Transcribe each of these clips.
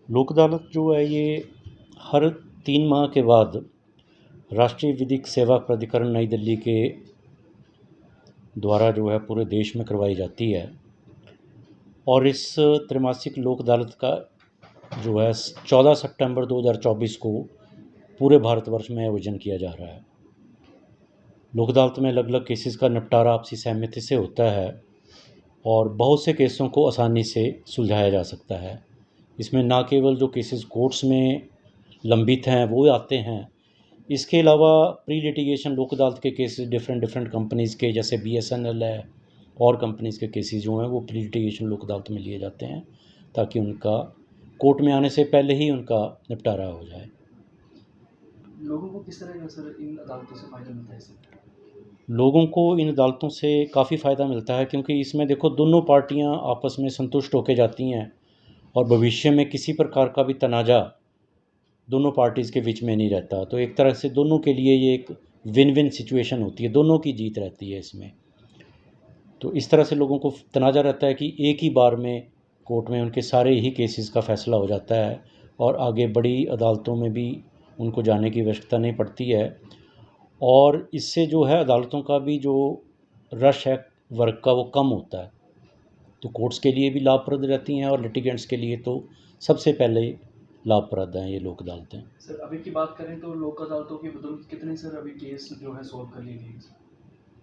लोक अदालत जो है ये हर 3 माह के बाद राष्ट्रीय विधिक सेवा प्राधिकरण नई दिल्ली के द्वारा जो है पूरे देश में करवाई जाती है। और इस त्रैमासिक लोक अदालत का जो है 14 सितंबर 2024 को पूरे भारतवर्ष में आयोजन किया जा रहा है। लोक अदालत में अलग अलग केसेस का निपटारा आपसी सहमति से होता है और बहुत से केसों को आसानी से सुलझाया जा सकता है। इसमें ना केवल जो केसेस कोर्ट्स में लंबित हैं वो आते हैं, इसके अलावा प्री लिटिगेशन लोक अदालत के केसेस डिफरेंट कंपनीज़ के, जैसे BSNL है और कंपनीज़ के केसेस जो हैं वो प्री लिटिगेशन लोक अदालत में लिए जाते हैं ताकि उनका कोर्ट में आने से पहले ही उनका निपटारा हो जाए। लोगों को किस तरह का सर इन अदालतों से फ़ायदा मिलता है इससे? लोगों को इन अदालतों से काफ़ी फ़ायदा मिलता है क्योंकि इसमें देखो दोनों पार्टियां आपस में संतुष्ट होकर जाती हैं और भविष्य में किसी प्रकार का भी तनाज़ा दोनों पार्टीज़ के बीच में नहीं रहता। तो एक तरह से दोनों के लिए ये एक विन विन सिचुएशन होती है, दोनों की जीत रहती है इसमें। तो इस तरह से लोगों को तनाज़ा रहता है कि एक ही बार में कोर्ट में उनके सारे ही केसेस का फ़ैसला हो जाता है और आगे बड़ी अदालतों में भी उनको जाने की आवश्यकता नहीं पड़ती है। और इससे जो है अदालतों का भी जो रश है वर्क का वो कम होता है, तो कोर्ट्स के लिए भी लाभप्रद रहती हैं और लिटिगेंट्स के लिए तो सबसे पहले लाभप्रद हैं ये लोक अदालतें। सर अभी की बात करें तो लोक अदालतों की बदौलत कितने सर अभी केस जो है सॉल्व कर लिए गए?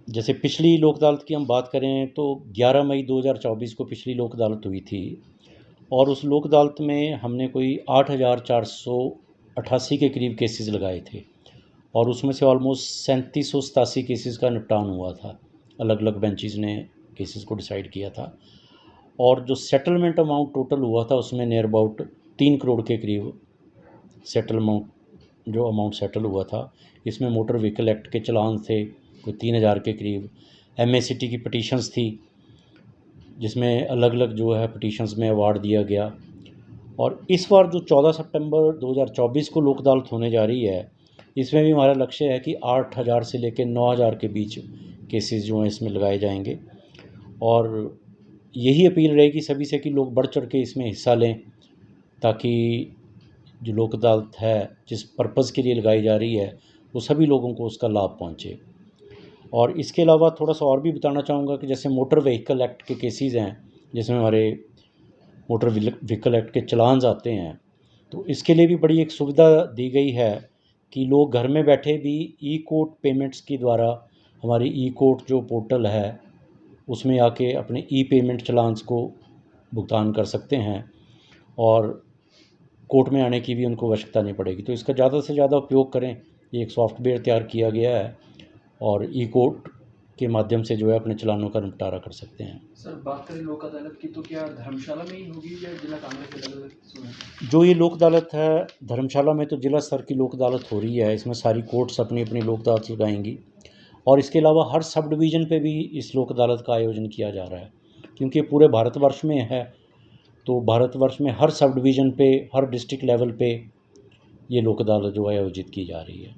जैसे पिछली लोक अदालत की हम बात करें तो 11 मई 2024 को पिछली लोक अदालत हुई थी और उस लोक अदालत में हमने कोई 8,488 के करीब केसेस लगाए थे और उसमें से ऑलमोस्ट 3787 केसेस का निपटान हुआ था। अलग अलग बेंचेस ने केसेस को डिसाइड किया था और जो सेटलमेंट अमाउंट टोटल हुआ था उसमें नियर अबाउट 3 करोड़ के करीब सेटलमेंट जो अमाउंट सेटल हुआ था। इसमें मोटर व्हीकल एक्ट के चलान थे कोई 3,000 के करीब, MACT की पटिशन्स थी जिसमें अलग अलग जो है पटिशन्स में अवार्ड दिया गया। और इस बार जो 14 सितंबर 2024 को लोक अदालत होने जा रही है, इसमें भी हमारा लक्ष्य है कि 8,000 से लेकर 9,000 के बीच केसेस जो हैं इसमें लगाए जाएंगे। और यही अपील रहेगी सभी से कि लोग बढ़ चढ़ के इसमें हिस्सा लें ताकि जो लोक अदालत है जिस पर्पज़ के लिए लगाई जा रही है वो सभी लोगों को उसका लाभ पहुँचे। और इसके अलावा थोड़ा सा और भी बताना चाहूँगा कि जैसे मोटर व्हीकल एक्ट के केसेस हैं जिसमें हमारे मोटर व्हीकल एक्ट के चलान्स आते हैं, तो इसके लिए भी बड़ी एक सुविधा दी गई है कि लोग घर में बैठे भी ई कोर्ट पेमेंट्स के द्वारा हमारी ई कोर्ट जो पोर्टल है उसमें आके अपने ई पेमेंट चलान्स को भुगतान कर सकते हैं और कोर्ट में आने की भी उनको आवश्यकता नहीं पड़ेगी। तो इसका ज़्यादा से ज़्यादा उपयोग करें। ये एक सॉफ्टवेयर तैयार किया गया है और ई कोर्ट के माध्यम से जो है अपने चलानों का निपटारा कर सकते हैं। सर बात करें लोक अदालत की तो क्या धर्मशाला में ही होगी या जिला कांग्रेस के अलग अलग सुना? जो ये लोक अदालत है धर्मशाला में तो जिला स्तर की लोक अदालत हो रही है, इसमें सारी कोर्ट्स अपनी अपनी लोक अदालत लगाएंगी और इसके अलावा हर सब डिवीज़न पे भी इस लोक अदालत का आयोजन किया जा रहा है क्योंकि पूरे भारतवर्ष में है। तो भारतवर्ष में हर सब डिवीज़न पे, हर डिस्ट्रिक्ट लेवल पे ये लोक अदालत जो है आयोजित की जा रही है।